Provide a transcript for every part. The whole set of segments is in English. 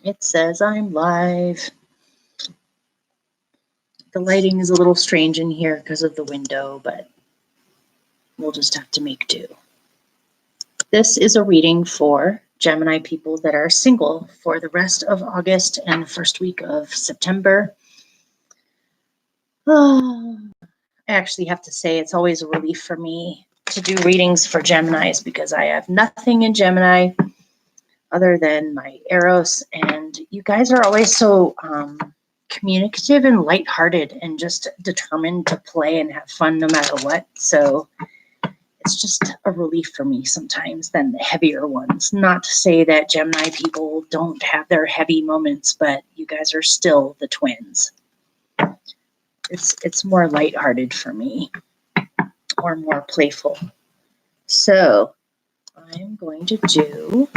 It says I'm live. The lighting is a little strange in here because of the window, but we'll just have to make do. This is a reading for Gemini people that are single for the rest of August and the first week of September. Oh, I actually have to say it's always a relief for me to do readings for Geminis because I have nothing in Gemini other than my Eros, and you guys are always so communicative and lighthearted and just determined to play and have fun no matter what. So it's just a relief for me sometimes than the heavier ones. Not to say that Gemini people don't have their heavy moments, but you guys are still the twins. It's more lighthearted for me, or more playful. So I'm going to do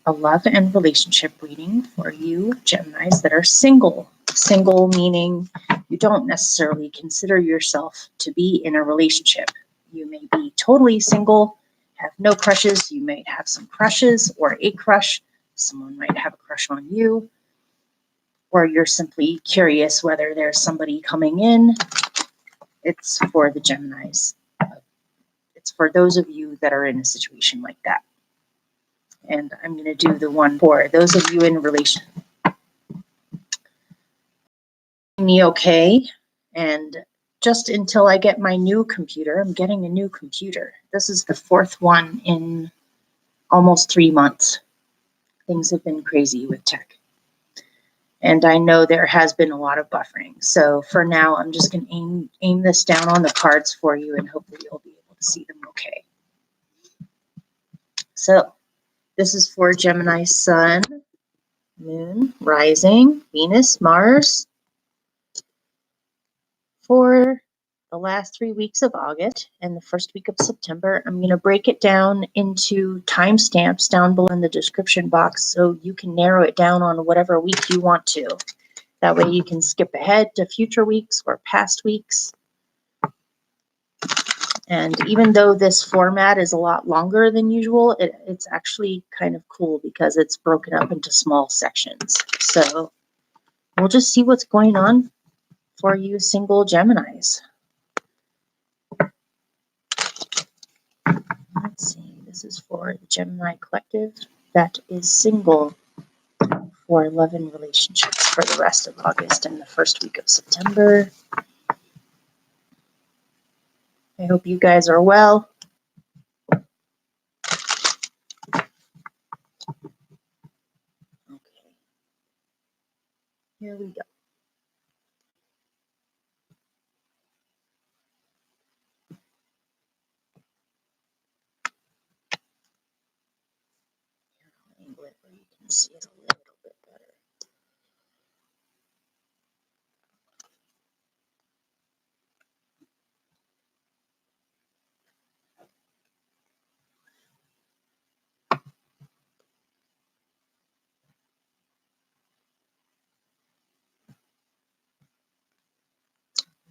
a love and relationship reading for you Geminis that are single. Single meaning you don't necessarily consider yourself to be in a relationship. You may be totally single, have no crushes. You might have some crushes or a crush. Someone might have a crush on you. Or you're simply curious whether there's somebody coming in. It's for the Geminis. It's for those of you that are in a situation like that. And I'm going to do the one for those of you in relation. Me okay, and just until I get my new computer, I'm getting a new computer. This is the fourth one in almost 3 months. Things have been crazy with tech. And I know there has been a lot of buffering. So for now, I'm just going to aim this down on the cards for you, and hopefully you'll be able to see them okay. So this is for Gemini Sun, Moon, Rising, Venus, Mars. For the last 3 weeks of August and the first week of September, I'm going to break it down into timestamps down below in the description box so you can narrow it down on whatever week you want to. That way you can skip ahead to future weeks or past weeks. And even though this format is a lot longer than usual, it's actually kind of cool because it's broken up into small sections. So we'll just see what's going on for you single Geminis. Let's see, this is for the Gemini collective that is single for love and relationships for the rest of August and the first week of September. I hope you guys are well. Okay, here we go. I'll angle it where you can see it a little bit better.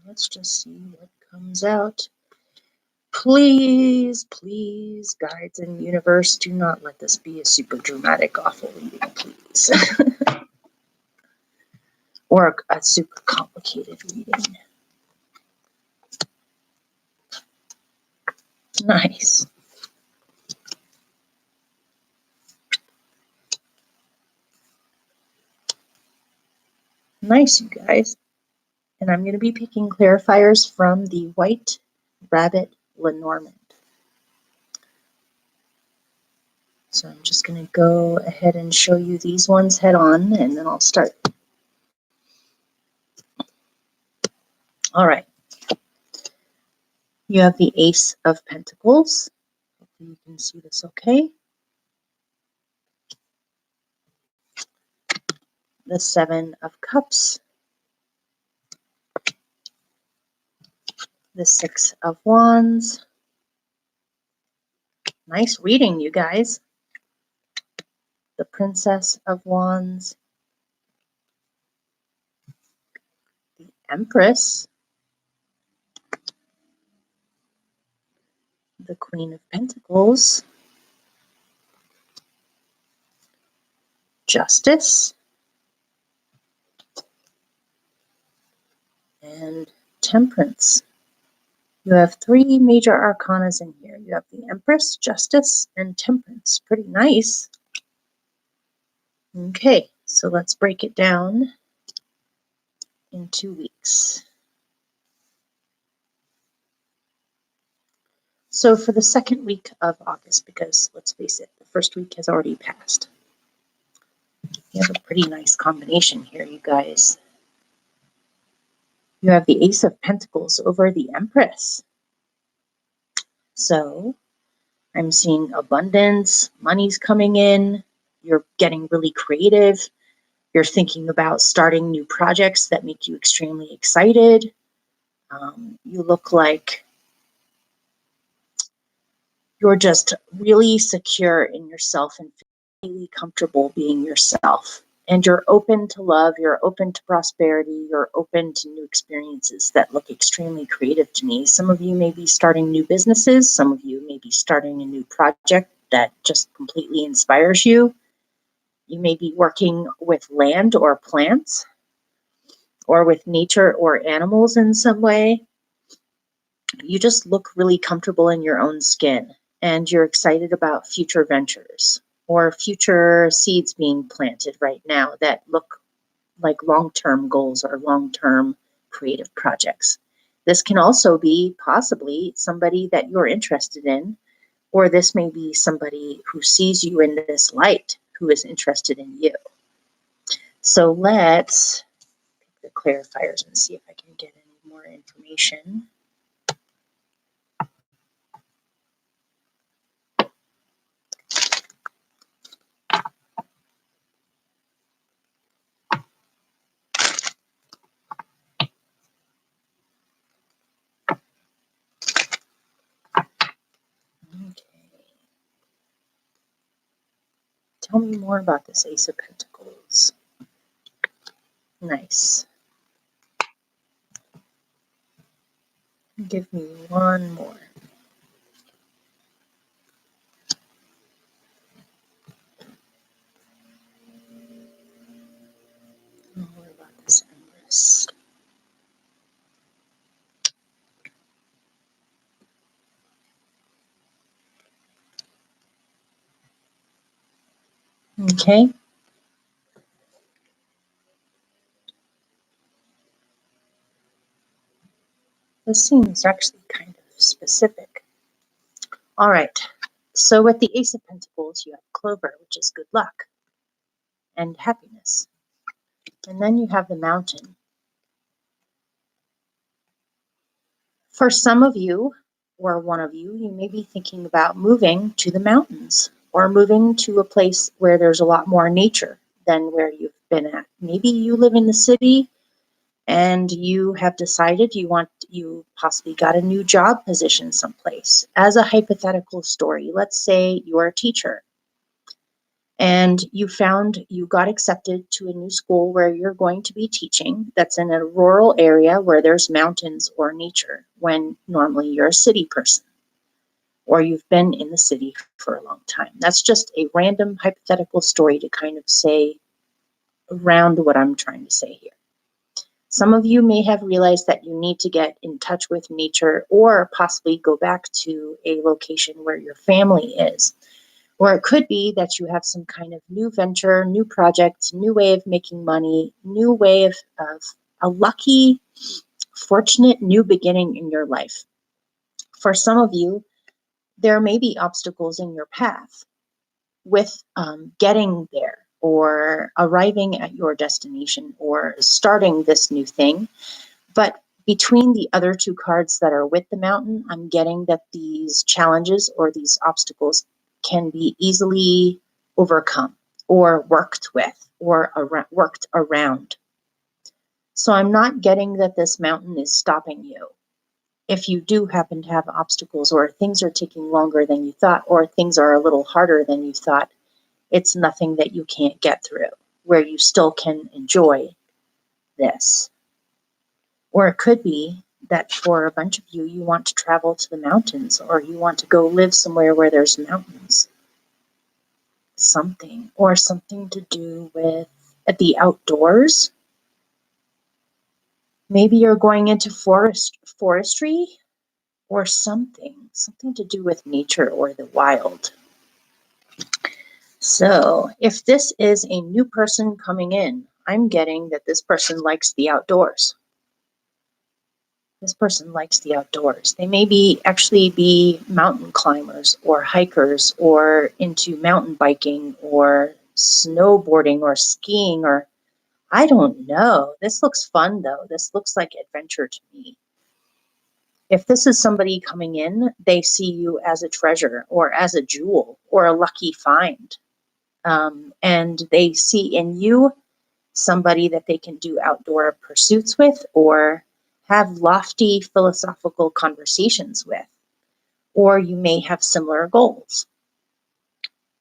Let's just see what comes out. Please, please, guides and universe, do not let this be a super dramatic, awful reading, please. Or a super complicated reading. Nice. Nice, you guys. And I'm going to be picking clarifiers from the White Rabbit Lenormand. So I'm just going to go ahead and show you these ones head on, and then I'll start. All right. You have the Ace of Pentacles. Hopefully you can see this okay. The Seven of Cups. The Six of Wands. Nice reading, you guys. The Princess of Wands. The Empress. The Queen of Pentacles. Justice. Temperance. You have 3 major arcanas in here. You have the Empress, Justice, and Temperance. Pretty nice. Okay, so let's break it down in 2 weeks. So for the second week of August, because let's face it, the first week has already passed. You have a pretty nice combination here, you guys. You have the Ace of Pentacles over the Empress. So I'm seeing abundance, money's coming in, you're getting really creative, you're thinking about starting new projects that make you extremely excited. You look like you're just really secure in yourself and really comfortable being yourself. And you're open to love, you're open to prosperity, you're open to new experiences that look extremely creative to me. Some of you may be starting new businesses, some of you may be starting a new project that just completely inspires you. You may be working with land or plants, or with nature or animals in some way. You just look really comfortable in your own skin, and you're excited about future ventures or future seeds being planted right now that look like long-term goals or long-term creative projects. This can also be possibly somebody that you're interested in, or this may be somebody who sees you in this light, who is interested in you. So let's pick the clarifiers and see if I can get any more information. Tell me more about this Ace of Pentacles. Nice. Give me one more. What about this Empress? Okay. This seems actually kind of specific. All right. So with the Ace of Pentacles, you have Clover, which is good luck and happiness. And then you have the Mountain. For some of you, or one of you, you may be thinking about moving to the mountains or moving to a place where there's a lot more nature than where you've been at. Maybe you live in the city and you have decided you possibly got a new job position someplace. As a hypothetical story, let's say you're a teacher and you got accepted to a new school where you're going to be teaching that's in a rural area where there's mountains or nature, when normally you're a city person or you've been in the city for a long time. That's just a random hypothetical story to kind of say around what I'm trying to say here. Some of you may have realized that you need to get in touch with nature or possibly go back to a location where your family is. Or it could be that you have some kind of new venture, new project, new way of making money, new way of a lucky, fortunate new beginning in your life. For some of you, there may be obstacles in your path with getting there or arriving at your destination or starting this new thing. But between the other 2 cards that are with the Mountain, I'm getting that these challenges or these obstacles can be easily overcome or worked with or worked around. So I'm not getting that this mountain is stopping you. If you do happen to have obstacles or things are taking longer than you thought or things are a little harder than you thought, it's nothing that you can't get through, where you still can enjoy this. Or it could be that for a bunch of you, you want to travel to the mountains or you want to go live somewhere where there's mountains. Something to do with the outdoors. Maybe you're going into forestry or something to do with nature or the wild. So if this is a new person coming in, I'm getting that this person likes the outdoors. This person likes the outdoors. They may actually be mountain climbers or hikers or into mountain biking or snowboarding or skiing, or I don't know. This looks fun though. This looks like adventure to me. If this is somebody coming in, they see you as a treasure or as a jewel or a lucky find. And they see in you somebody that they can do outdoor pursuits with or have lofty philosophical conversations with, or you may have similar goals.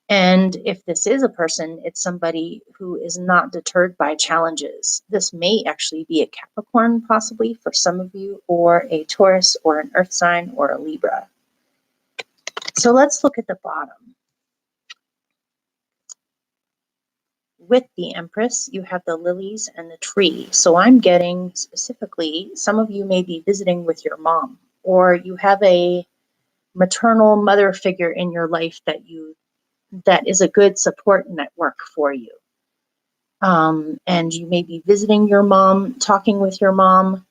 And if this is a person, it's somebody who is not deterred by challenges. This may actually be a Capricorn, possibly for some of you, or a Taurus, or an Earth sign, or a Libra. So let's look at the bottom. With the Empress, you have the lilies and the tree. So I'm getting specifically, some of you may be visiting with your mom, or you have a maternal mother figure in your life that is a good support network for you. And you may be visiting your mom, talking with your mom,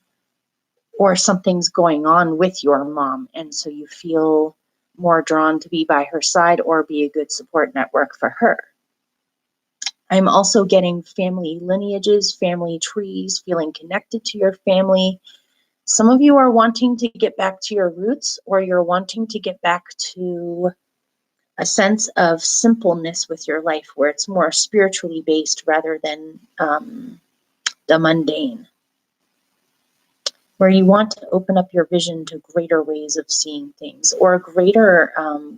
or something's going on with your mom. And so you feel more drawn to be by her side or be a good support network for her. I'm also getting family lineages, family trees, feeling connected to your family. Some of you are wanting to get back to your roots, or you're wanting to get back to a sense of simpleness with your life where it's more spiritually based rather than the mundane, where you want to open up your vision to greater ways of seeing things or greater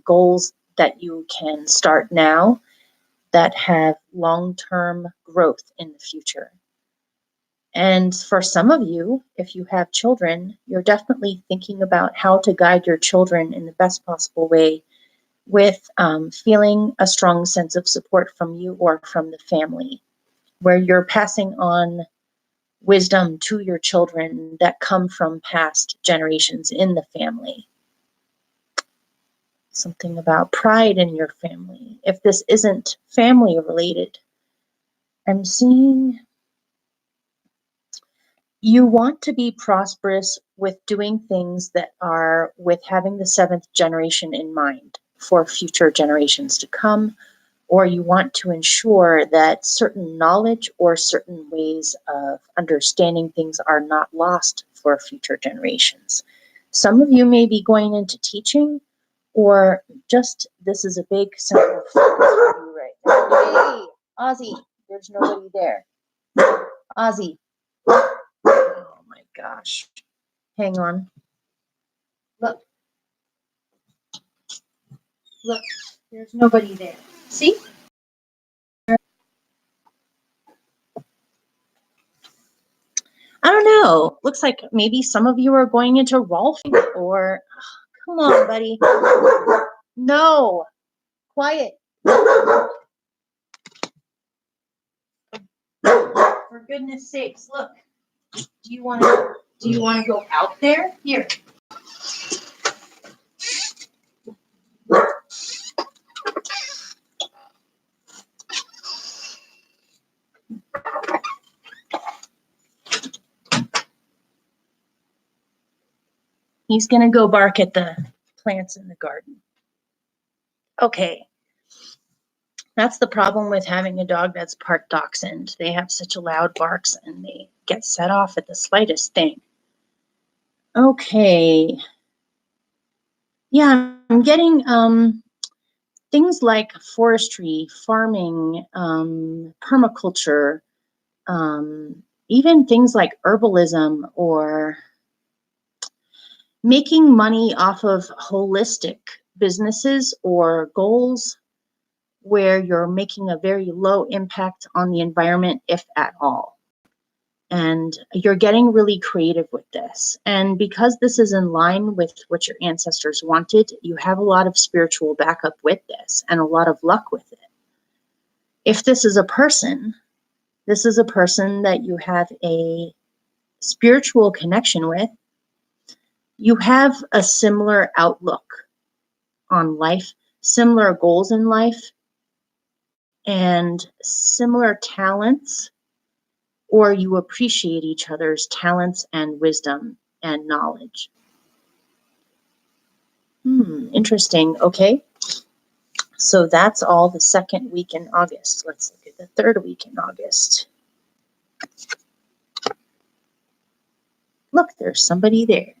goals that you can start now that have long-term growth in the future. And for some of you, if you have children, you're definitely thinking about how to guide your children in the best possible way with feeling a strong sense of support from you or from the family, where you're passing on wisdom to your children that come from past generations in the family. Something about pride in your family. If this isn't family related, I'm seeing you want to be prosperous with doing things that are with having the seventh generation in mind for future generations to come, or you want to ensure that certain knowledge or certain ways of understanding things are not lost for future generations. Some of you may be going into teaching, or just this is a big center of focus for you right now. Hey, Ozzy, there's nobody there. Ozzy. Oh my gosh. Hang on. Look. Look, there's nobody there. See? I don't know. Looks like maybe some of you are going into rolfing or, come on, buddy. No. Quiet. For goodness sakes, look. Do you want to go out there? Here. He's going to go bark at the plants in the garden. Okay. That's the problem with having a dog that's part dachshund. They have such a loud barks and they get set off at the slightest thing. Okay. Yeah, I'm getting things like forestry, farming, permaculture, even things like herbalism or making money off of holistic businesses or goals where you're making a very low impact on the environment, if at all. And you're getting really creative with this. And because this is in line with what your ancestors wanted, you have a lot of spiritual backup with this and a lot of luck with it. If this is a person that you have a spiritual connection with. You have a similar outlook on life, similar goals in life, and similar talents, or you appreciate each other's talents and wisdom and knowledge. Interesting. Okay. So that's all the second week in August. Let's look at the third week in August. Look, there's somebody there.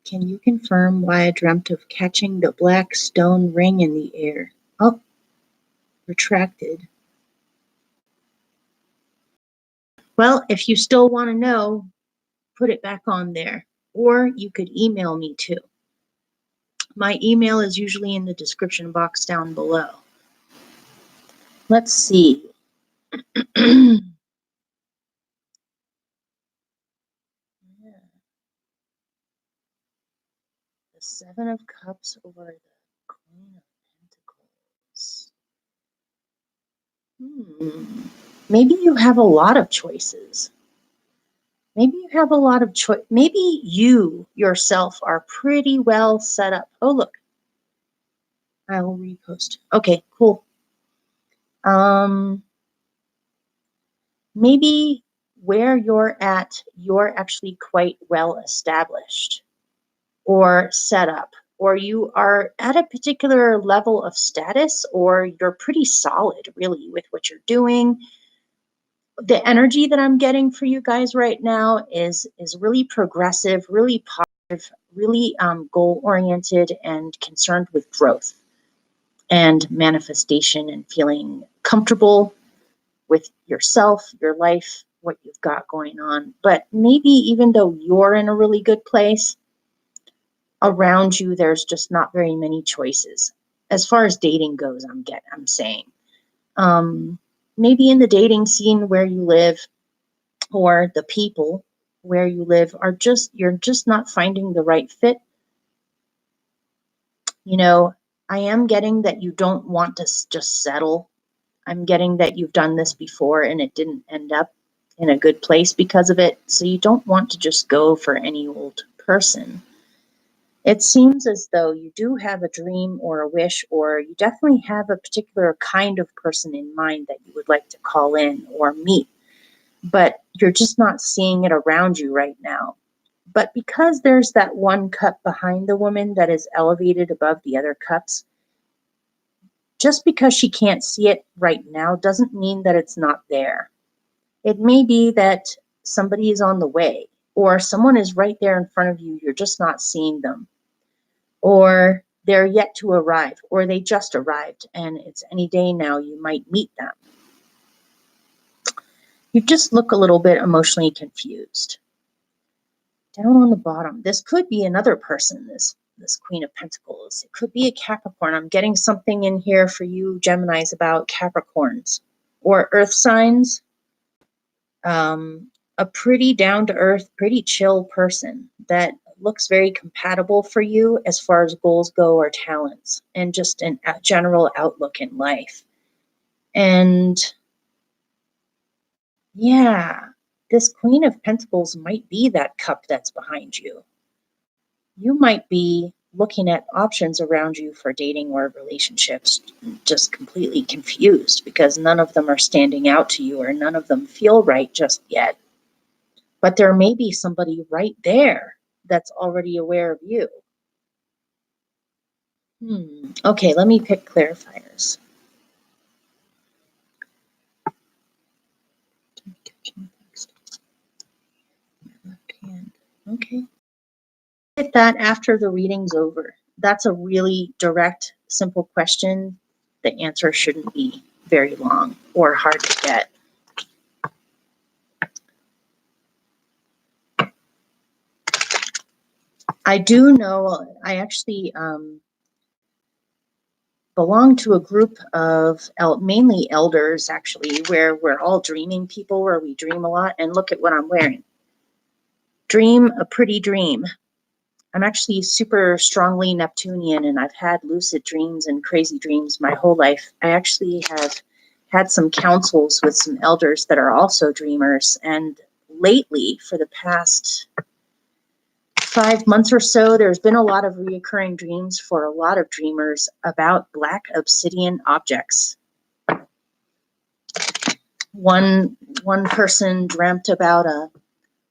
Can you confirm why I dreamt of catching the black stone ring in the air? Oh, retracted. Well, if you still want to know, put it back on there. Or you could email me too. My email is usually in the description box down below. Let's see. The Seven of Cups over the Queen of Pentacles. Maybe you have a lot of choices. Maybe you have a lot of choice. Maybe you yourself are pretty well set up. Oh, look. I will repost. Okay, cool. Maybe where you're at, you're actually quite well established or set up, or you are at a particular level of status, or you're pretty solid really with what you're doing. The energy that I'm getting for you guys right now is really progressive, really positive, really goal-oriented and concerned with growth and manifestation and feeling comfortable with yourself, your life, what you've got going on. But maybe even though you're in a really good place, around you, there's just not very many choices. As far as dating goes, I'm saying. Maybe in the dating scene where you live, or the people where you live you're just not finding the right fit. You know, I am getting that you don't want to just settle. I'm getting that you've done this before and it didn't end up in a good place because of it. So you don't want to just go for any old person. It seems as though you do have a dream or a wish, or you definitely have a particular kind of person in mind that you would like to call in or meet, but you're just not seeing it around you right now. But because there's that one cup behind the woman that is elevated above the other cups, just because she can't see it right now doesn't mean that it's not there. It may be that somebody is on the way, or someone is right there in front of you, you're just not seeing them. Or they're yet to arrive, or they just arrived, and it's any day now you might meet them. You just look a little bit emotionally confused. Down on the bottom, this could be another person, this Queen of Pentacles. It could be a Capricorn. I'm getting something in here for you Geminis about Capricorns or earth signs. A pretty down-to-earth, pretty chill person that looks very compatible for you as far as goals go or talents and just a general outlook in life. And yeah, this Queen of Pentacles might be that cup that's behind you. You might be looking at options around you for dating or relationships, just completely confused because none of them are standing out to you or none of them feel right just yet. But there may be somebody right there that's already aware of you. Okay, let me pick clarifiers. Okay. Get that after the reading's over. That's a really direct, simple question. The answer shouldn't be very long or hard to get. I do know, I actually belong to a group of mainly elders, actually, where we're all dreaming people, where we dream a lot. And look at what I'm wearing. Dream a pretty dream. I'm actually super strongly Neptunian, and I've had lucid dreams and crazy dreams my whole life. I actually have had some counsels with some elders that are also dreamers, and lately, for the past 5 months or so, there's been a lot of reoccurring dreams for a lot of dreamers about black obsidian objects. One person dreamt about a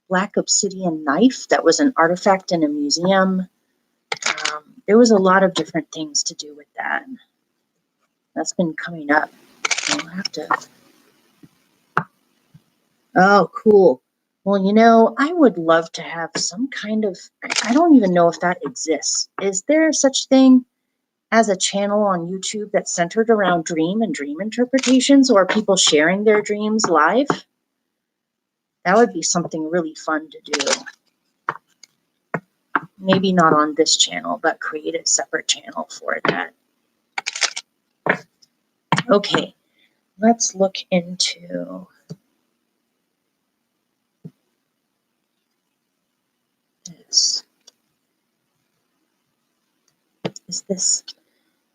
black obsidian knife that was an artifact in a museum. There was a lot of different things to do with that. That's been coming up. I'll have to. Oh, cool. Well, you know, I would love to have some kind of, I don't even know if that exists. Is there such thing as a channel on YouTube that's centered around dream and dream interpretations, or people sharing their dreams live? That would be something really fun to do. Maybe not on this channel, but create a separate channel for that. Okay, let's look into this. Is this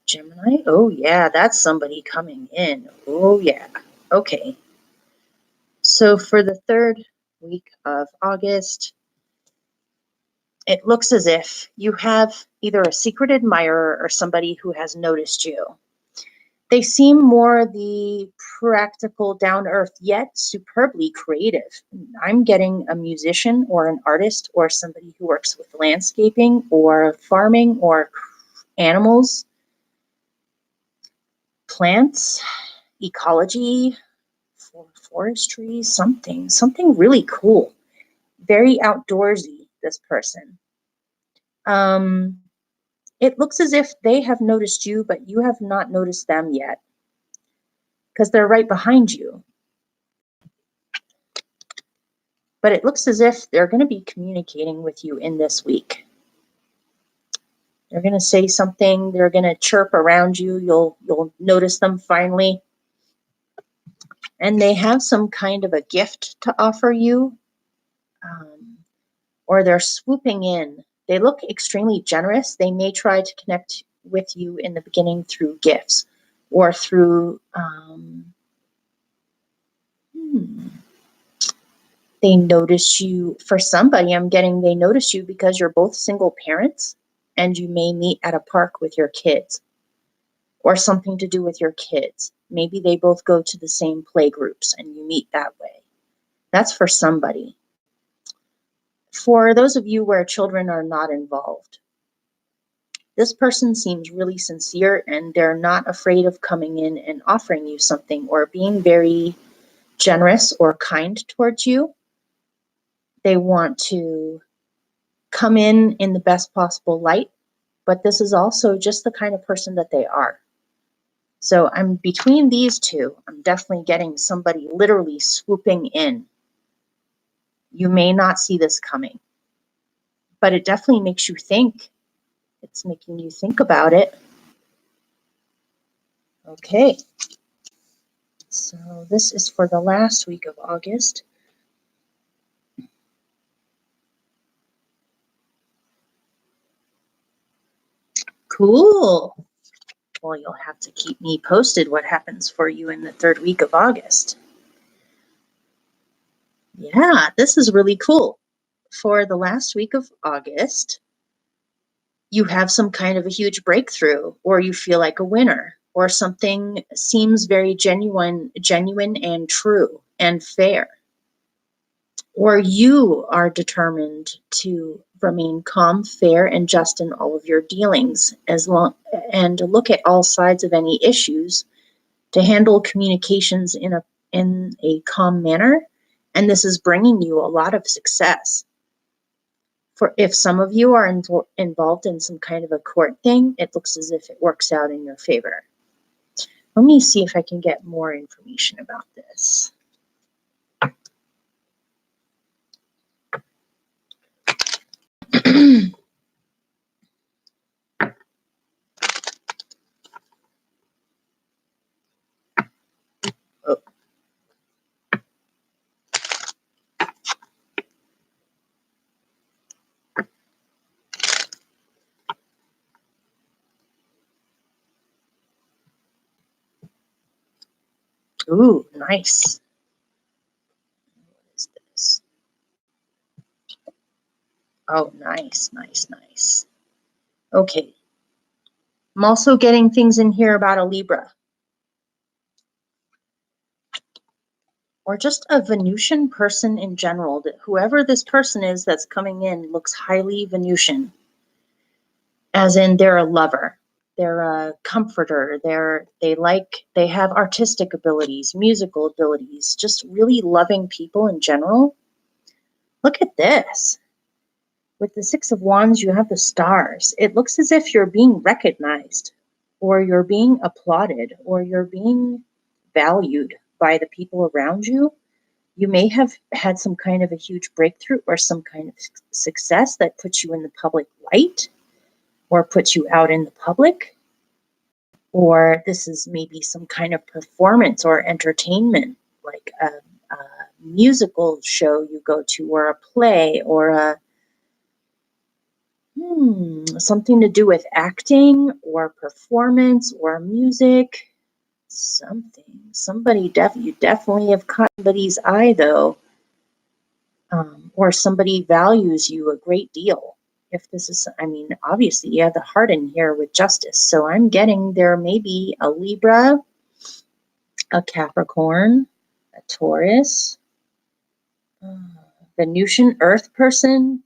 Gemini? Oh yeah, that's somebody coming in. Oh yeah. Okay. So for the 3rd week of August, it looks as if you have either a secret admirer or somebody who has noticed you. They seem more the practical, down-to-earth, yet superbly creative. I'm getting a musician or an artist or somebody who works with landscaping or farming or animals, plants, ecology, forestry, something really cool. Very outdoorsy, this person. It looks as if they have noticed you, but you have not noticed them yet, because they're right behind you. But it looks as if they're going to be communicating with you in this week. They're going to say something. They're going to chirp around you. You'll notice them finally. And they have some kind of a gift to offer you, or they're swooping in. They look extremely generous. They may try to connect with you in the beginning through gifts or through they notice you. For somebody, I'm getting they notice you because you're both single parents and you may meet at a park with your kids or something to do with your kids. Maybe they both go to the same play groups and you meet that way. That's for somebody. For those of you where children are not involved, this person seems really sincere and they're not afraid of coming in and offering you something or being very generous or kind towards you. They want to come in the best possible light, but this is also just the kind of person that they are. So I'm between these two. I'm definitely getting somebody literally swooping in. You may not see this coming, but it definitely makes you think. It's making you think about it. Okay. So this is for the last week of August. Cool. Well, you'll have to keep me posted what happens for you in the 3rd week of August. Yeah, this is really cool. For the last week of August, you have some kind of a huge breakthrough, or you feel like a winner, or something seems very genuine and true and fair. Or you are determined to remain calm, fair, and just in all of your dealings, and look at all sides of any issues, to handle communications in a calm manner. And this is bringing you a lot of success. For if some of you are involved in some kind of a court thing, it looks as if it works out in your favor. Let me see if I can get more information about this. Oh. Ooh, nice. What is this? Oh, nice, nice, nice. Okay. I'm also getting things in here about a Libra. Or just a Venusian person in general. That whoever this person is that's coming in looks highly Venusian. As in they're a lover. They're a comforter. They have artistic abilities, musical abilities, just really loving people in general. Look at this. With the Six of Wands, you have the stars. It looks as if you're being recognized, or you're being applauded, or you're being valued by the people around you. You may have had some kind of a huge breakthrough or some kind of success that puts you in the public light or puts you out in the public. Or this is maybe some kind of performance or entertainment, like a musical show you go to, or a play, or something to do with acting or performance or music. Somebody you definitely have caught somebody's eye, though, or somebody values you a great deal. If this is, obviously you have the heart in here with Justice, so I'm getting there may be a Libra, a Capricorn, a Taurus, Venusian Earth person,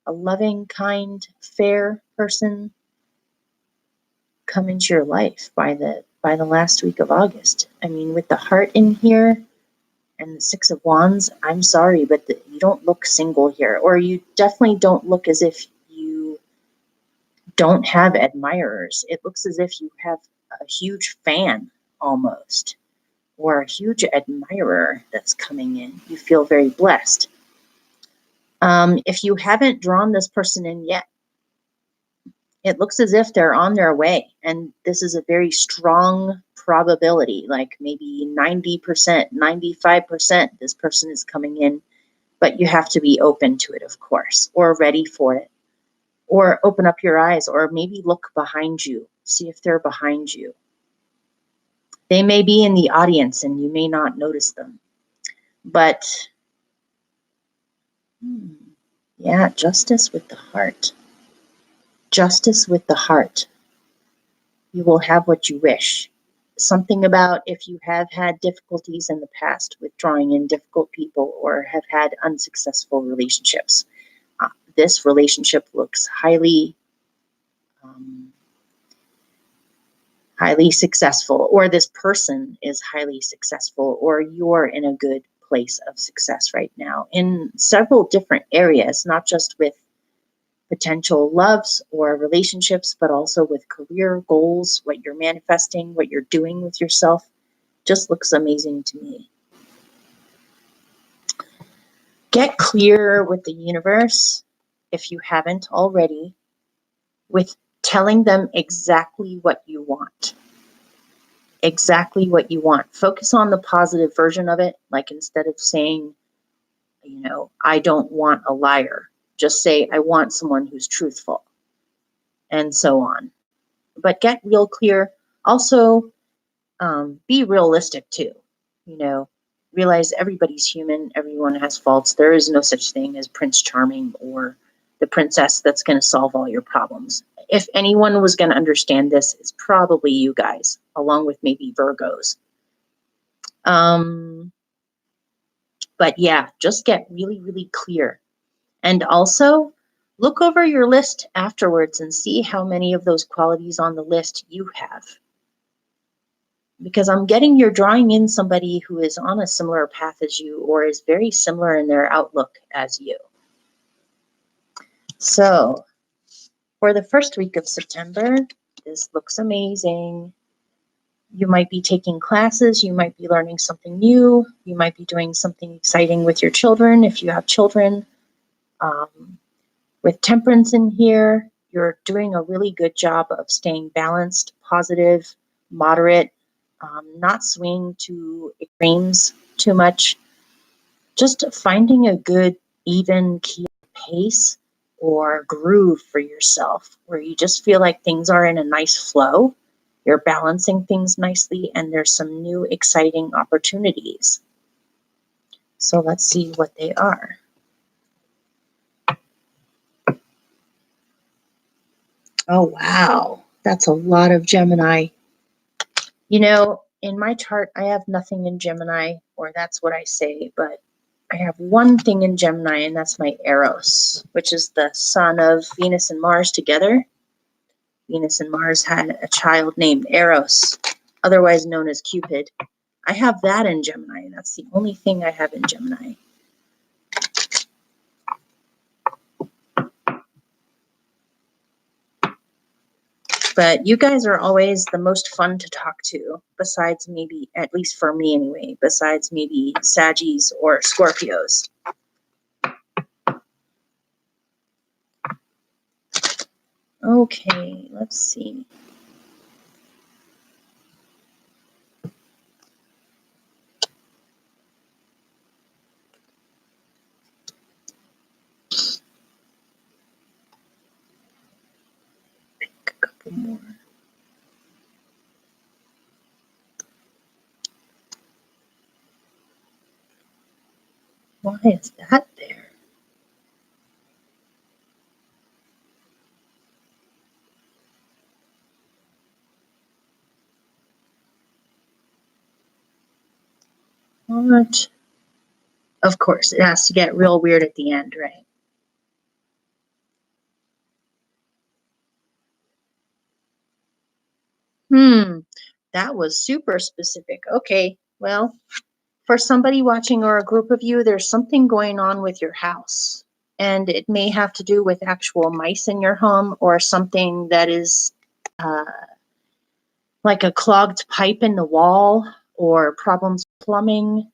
a loving, kind, fair person come into your life by the last week of August. With the heart in here and the Six of Wands, I'm sorry, but you don't look single here, or you definitely don't look as if you don't have admirers. It looks as if you have a huge fan almost, or a huge admirer that's coming in. You feel very blessed. If you haven't drawn this person in yet, it looks as if they're on their way, and this is a very strong probability, like maybe 90%, 95% this person is coming in, but you have to be open to it, of course, or ready for it, or open up your eyes, or maybe look behind you, see if they're behind you. They may be in the audience and you may not notice them, but yeah, Justice with the heart. Justice with the heart. You will have what you wish. Something about if you have had difficulties in the past with drawing in difficult people or have had unsuccessful relationships, this relationship looks highly successful, or this person is highly successful, or you're in a good place of success right now in several different areas, not just with potential loves or relationships, but also with career goals, what you're manifesting, what you're doing with yourself. Just looks amazing to me. Get clear with the universe, if you haven't already, with telling them exactly what you want. Exactly what you want. Focus on the positive version of it. Like, instead of saying, I don't want a liar, just say, I want someone who's truthful, and so on. But get real clear. Also, be realistic too. Realize everybody's human. Everyone has faults. There is no such thing as Prince Charming or the princess that's going to solve all your problems. If anyone was going to understand this, it's probably you guys, along with maybe Virgos. But yeah, just get really, really clear. And also, look over your list afterwards and see how many of those qualities on the list you have. Because I'm getting you're drawing in somebody who is on a similar path as you, or is very similar in their outlook as you. So, for the first week of September, this looks amazing. You might be taking classes, you might be learning something new, you might be doing something exciting with your children if you have children. With Temperance in here, you're doing a really good job of staying balanced, positive, moderate, not swinging to extremes too much. Just finding a good, even key pace or groove for yourself, where you just feel like things are in a nice flow. You're balancing things nicely, and there's some new, exciting opportunities. So let's see what they are. Oh, wow. That's a lot of Gemini. You know, in my chart, I have nothing in Gemini, or that's what I say, but I have one thing in Gemini, and that's my Eros, which is the son of Venus and Mars together. Venus and Mars had a child named Eros, otherwise known as Cupid. I have that in Gemini, and that's the only thing I have in Gemini. But you guys are always the most fun to talk to, besides maybe, at least for me anyway, besides maybe Saggies or Scorpios. Okay, let's see. Pick a couple more. Why is that there? What? Of course, it has to get real weird at the end, right? That was super specific. Okay, well, for somebody watching or a group of you, there's something going on with your house. And it may have to do with actual mice in your home or something that is uh, like a clogged pipe in the wall or problems with plumbing.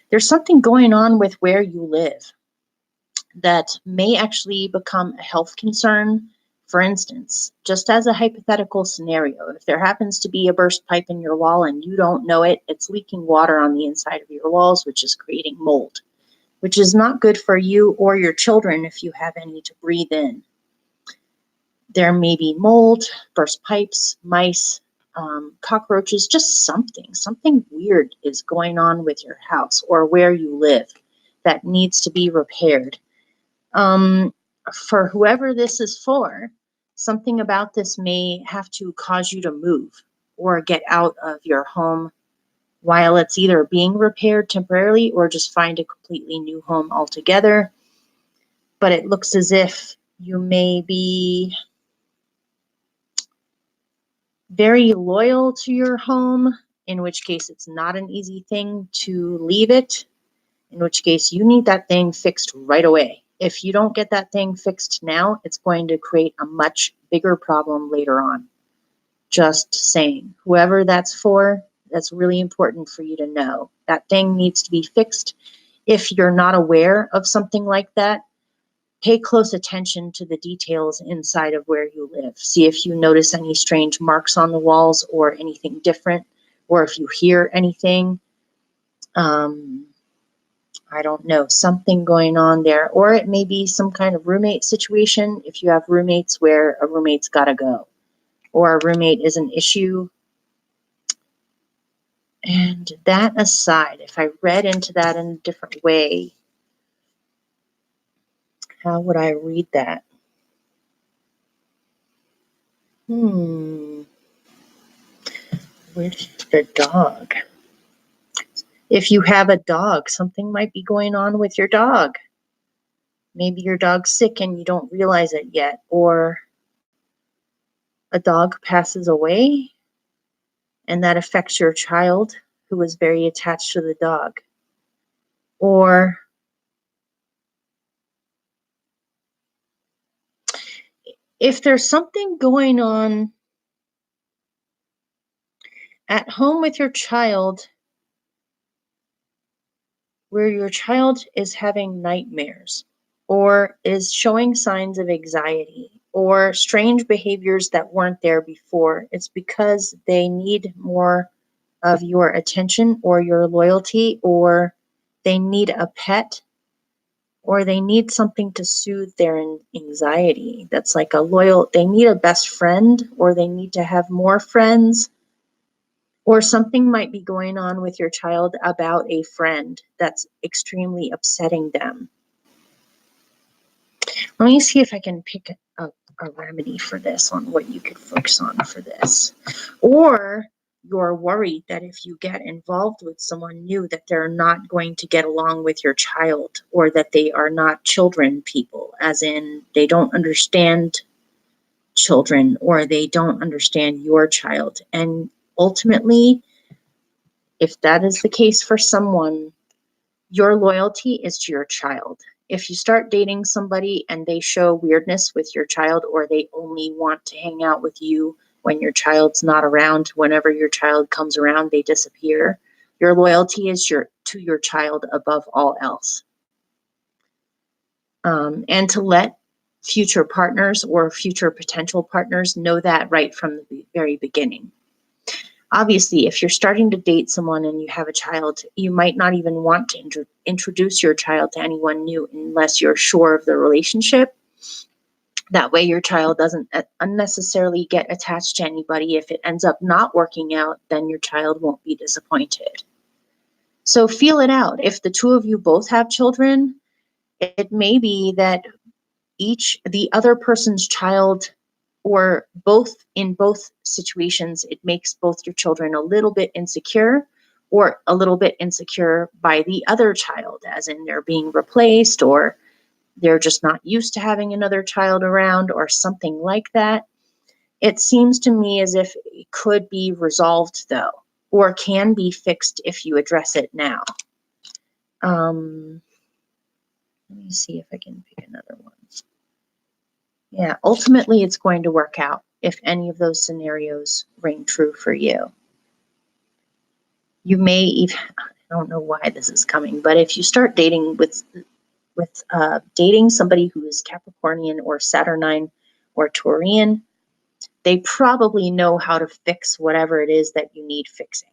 There's something going on with where you live that may actually become a health concern. For instance, just as a hypothetical scenario, if there happens to be a burst pipe in your wall and you don't know it, it's leaking water on the inside of your walls, which is creating mold, which is not good for you or your children if you have any to breathe in. There may be mold, burst pipes, mice, cockroaches, just something weird is going on with your house or where you live that needs to be repaired. For whoever this is for, something about this may have to cause you to move or get out of your home while it's either being repaired temporarily or just find a completely new home altogether. But it looks as if you may be very loyal to your home, in which case it's not an easy thing to leave it, in which case you need that thing fixed right away. If you don't get that thing fixed now, it's going to create a much bigger problem later on. Just saying, whoever that's for, that's really important for you to know. That thing needs to be fixed. If you're not aware of something like that, pay close attention to the details inside of where you live. See if you notice any strange marks on the walls or anything different, or if you hear anything. I don't know, something going on there. Or it may be some kind of roommate situation if you have roommates where a roommate's got to go or a roommate is an issue. And that aside, if I read into that in a different way, how would I read that? With the dog. If you have a dog, something might be going on with your dog. Maybe your dog's sick and you don't realize it yet, or a dog passes away and that affects your child who is very attached to the dog. Or if there's something going on at home with your child where your child is having nightmares or is showing signs of anxiety or strange behaviors that weren't there before, it's because they need more of your attention or your loyalty, or they need a pet, or they need something to soothe their anxiety. That's like they need a best friend, or they need to have more friends. Or something might be going on with your child about a friend that's extremely upsetting them. Let me see if I can pick a remedy for this, on what you could focus on for this. Or you're worried that if you get involved with someone new, that they're not going to get along with your child, or that they are not children people, as in they don't understand children, or they don't understand your child. And ultimately, if that is the case for someone, your loyalty is to your child. If you start dating somebody and they show weirdness with your child, or they only want to hang out with you when your child's not around, whenever your child comes around, they disappear. Your loyalty is to your child above all else. And to let future partners or future potential partners know that right from the very beginning. Obviously, if you're starting to date someone and you have a child, you might not even want to introduce your child to anyone new unless you're sure of the relationship. That way your child doesn't unnecessarily get attached to anybody. If it ends up not working out, then your child won't be disappointed. So feel it out. If the two of you both have children, it may be that the other person's child, or in both situations, it makes both your children a little bit insecure, or a little bit insecure by the other child, as in they're being replaced, or they're just not used to having another child around, or something like that. It seems to me as if it could be resolved, though, or can be fixed if you address it now. Let me see if I can pick another one. Yeah, ultimately it's going to work out if any of those scenarios ring true for you. You may even, I don't know why this is coming, but if you start dating dating somebody who is Capricornian or Saturnine or Taurian, they probably know how to fix whatever it is that you need fixing.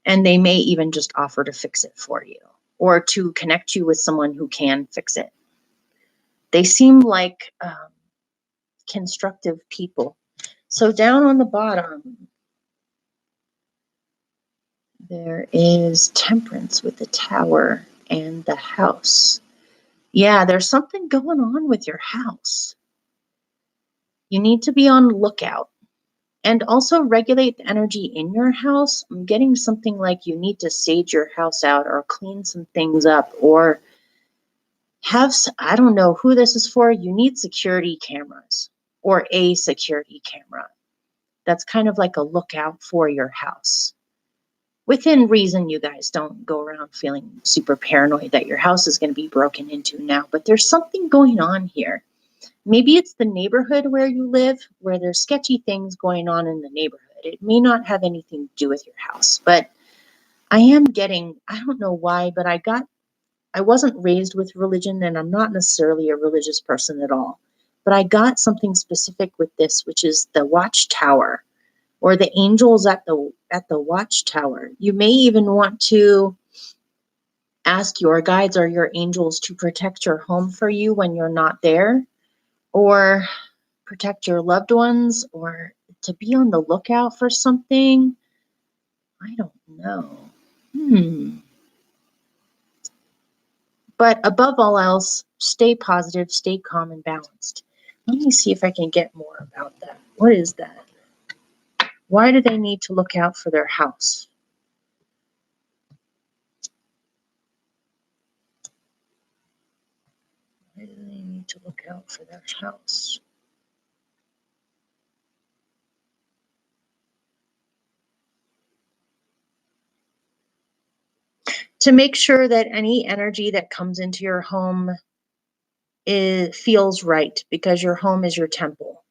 And they may even just offer to fix it for you, or to connect you with someone who can fix it. They seem like constructive people. So down on the bottom, there is Temperance with the Tower and the House. Yeah, there's something going on with your house. You need to be on the lookout. And also regulate the energy in your house. I'm getting something like you need to sage your house out, or clean some things up, or I don't know who this is for. You need security cameras, or a security camera. That's kind of like a lookout for your house. Within reason, you guys don't go around feeling super paranoid that your house is going to be broken into now, but there's something going on here. Maybe it's the neighborhood where you live, where there's sketchy things going on in the neighborhood. It may not have anything to do with your house, but I am getting, I don't know why, but I wasn't raised with religion, and I'm not necessarily a religious person at all, but I got something specific with this, which is the watchtower, or the angels at the watchtower. You may even want to ask your guides or your angels to protect your home for you when you're not there, or protect your loved ones, or to be on the lookout for something. I don't know. But above all else, stay positive, stay calm and balanced. Let me see if I can get more about that. What is that? Why do they need to look out for their house? Why do they need to look out for their house? To make sure that any energy that comes into your home feels right, because your home is your temple.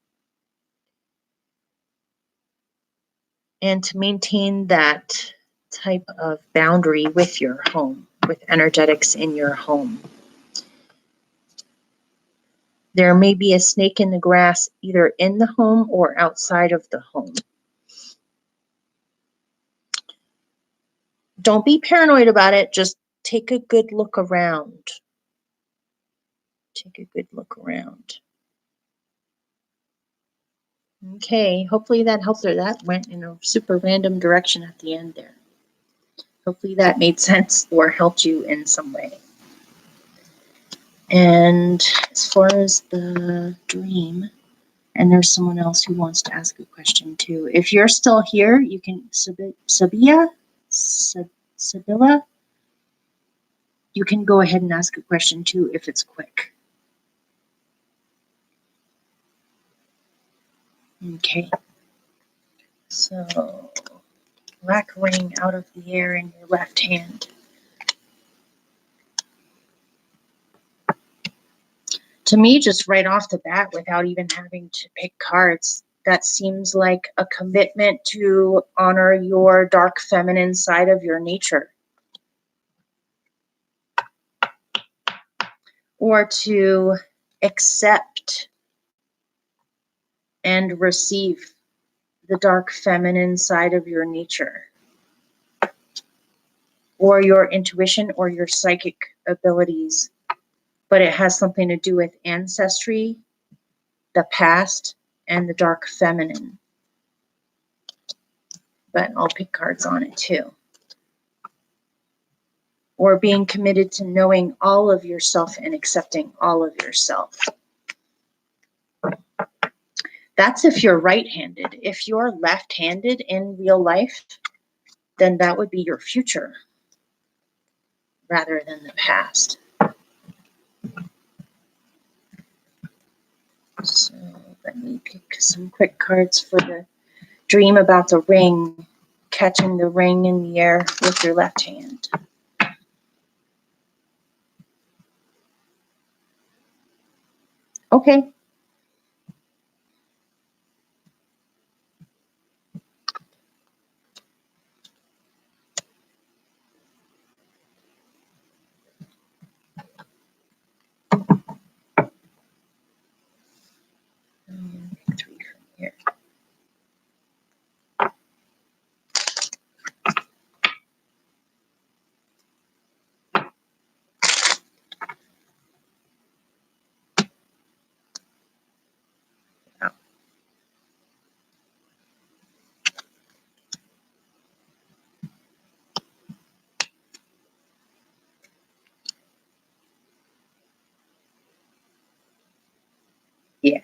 And to maintain that type of boundary with your home, with energetics in your home. There may be a snake in the grass, either in the home or outside of the home. Don't be paranoid about it. Just take a good look around. Take a good look around. Okay, hopefully that helped her. That went in a super random direction at the end there. Hopefully that made sense or helped you in some way. And as far as the dream, and there's someone else who wants to ask a question too. If you're still here, you can, Sabilla, you can go ahead and ask a question too if it's quick. Okay. So, black ring out of the air in your left hand. To me, just right off the bat, without even having to pick cards, that seems like a commitment to honor your dark feminine side of your nature. Or to accept and receive the dark feminine side of your nature. Or your intuition or your psychic abilities. But it has something to do with ancestry, the past, and the dark feminine. But I'll pick cards on it too. Or being committed to knowing all of yourself and accepting all of yourself. That's if you're right-handed. If you're left-handed in real life, then that would be your future rather than the past. So let me pick some quick cards for the dream about the ring, catching the ring in the air with your left hand. Okay. Pick 3 from here. Yeah.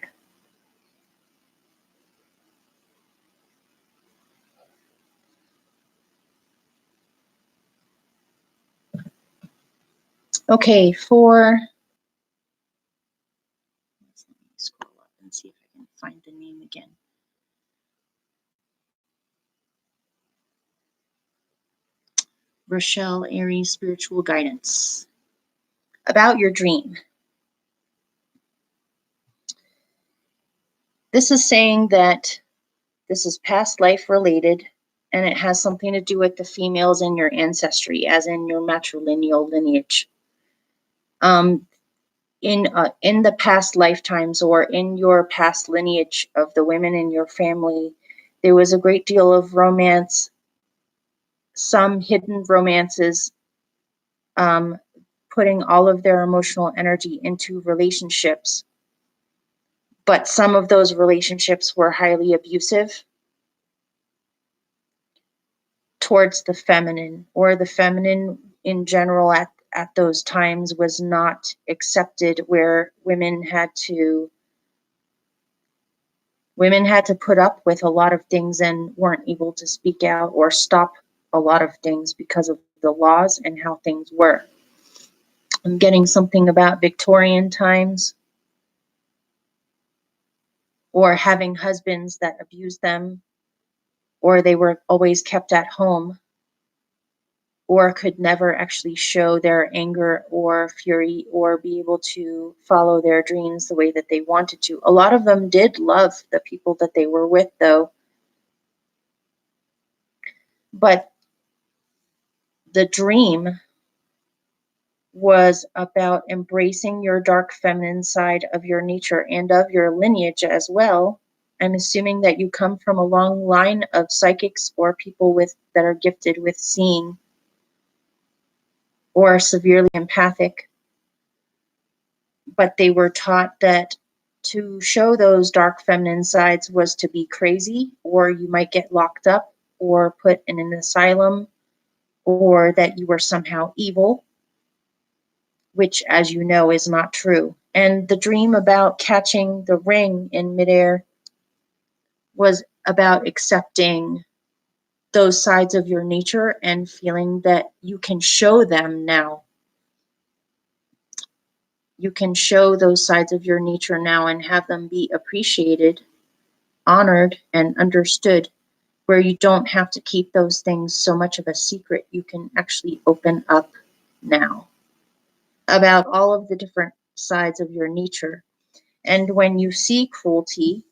Okay, let me scroll up and see if I can find the name again. Rochelle Aries Spiritual Guidance. About your dream. This is saying that this is past life related, and it has something to do with the females in your ancestry, as in your matrilineal lineage. In the past lifetimes or in your past lineage of the women in your family, there was a great deal of romance, some hidden romances, putting all of their emotional energy into relationships. But some of those relationships were highly abusive towards the feminine, or the feminine in general at those times was not accepted, where women had to put up with a lot of things and weren't able to speak out or stop a lot of things because of the laws and how things were. I'm getting something about Victorian times, or having husbands that abused them, or they were always kept at home, or could never actually show their anger or fury or be able to follow their dreams the way that they wanted to. A lot of them did love the people that they were with, though. But the dream was about embracing your dark feminine side of your nature and of your lineage as well. I'm assuming that you come from a long line of psychics or people that are gifted with seeing or severely empathic. But they were taught that to show those dark feminine sides was to be crazy, or you might get locked up or put in an asylum, or that you were somehow evil. which, as you know, is not true. And the dream about catching the ring in midair was about accepting those sides of your nature and feeling that you can show them now. You can show those sides of your nature now and have them be appreciated, honored, and understood, where you don't have to keep those things so much of a secret. You can actually open up now about all of the different sides of your nature. And when you see cruelty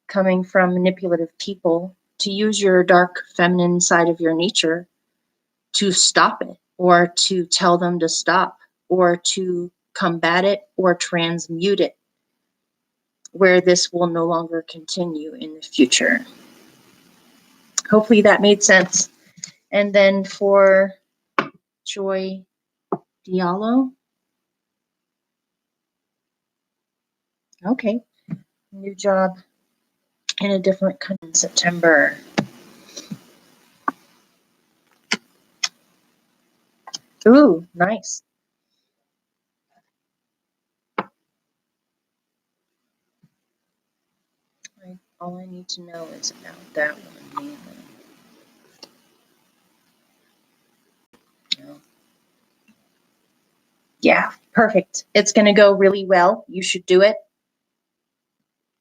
coming from manipulative people, to use your dark feminine side of your nature to stop it, or to tell them to stop, or to combat it, or transmute it, where this will no longer continue in the future. Hopefully that made sense. And then for Joy Diallo. Okay. New job in a different country in September. Ooh, nice. All I need to know is about that one mainly. No. Yeah, perfect. It's going to go really well. You should do it.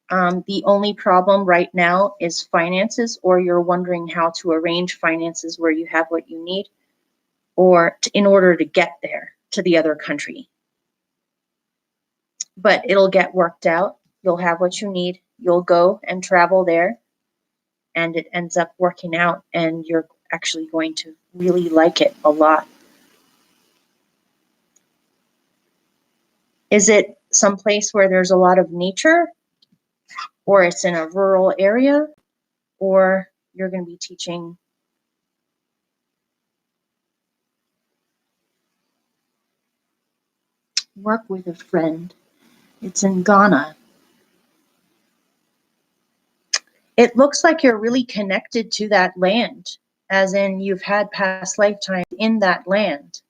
The only problem right now is finances, or you're wondering how to arrange finances where you have what you need, or in order to get there to the other country. But it'll get worked out. You'll have what you need. You'll go and travel there, and it ends up working out, and you're actually going to really like it a lot. Is it someplace where there's a lot of nature, or it's in a rural area, or you're going to be teaching? Work with a friend. It's in Ghana. It looks like you're really connected to that land, as in you've had past lifetimes in that land,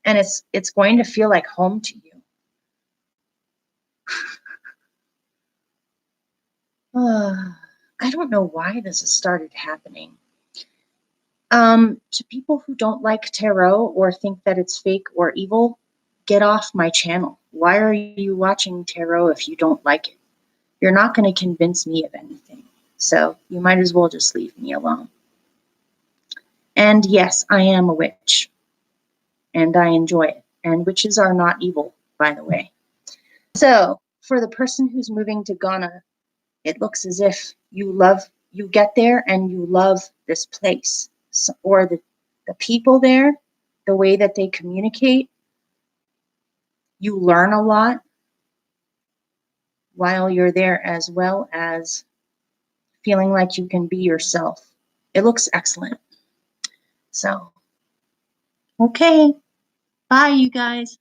and it's going to feel like home to you. I don't know why this has started happening. To people who don't like tarot or think that it's fake or evil, get off my channel. Why are you watching tarot if you don't like it? You're not going to convince me of anything. So you might as well just leave me alone. And yes, I am a witch, and I enjoy it. And witches are not evil, by the way. So for the person who's moving to Ghana, it looks as if you get there and you love this place, or the people there, the way that they communicate. You learn a lot while you're there, as well as feeling like you can be yourself. It looks excellent. So, okay. Bye, you guys.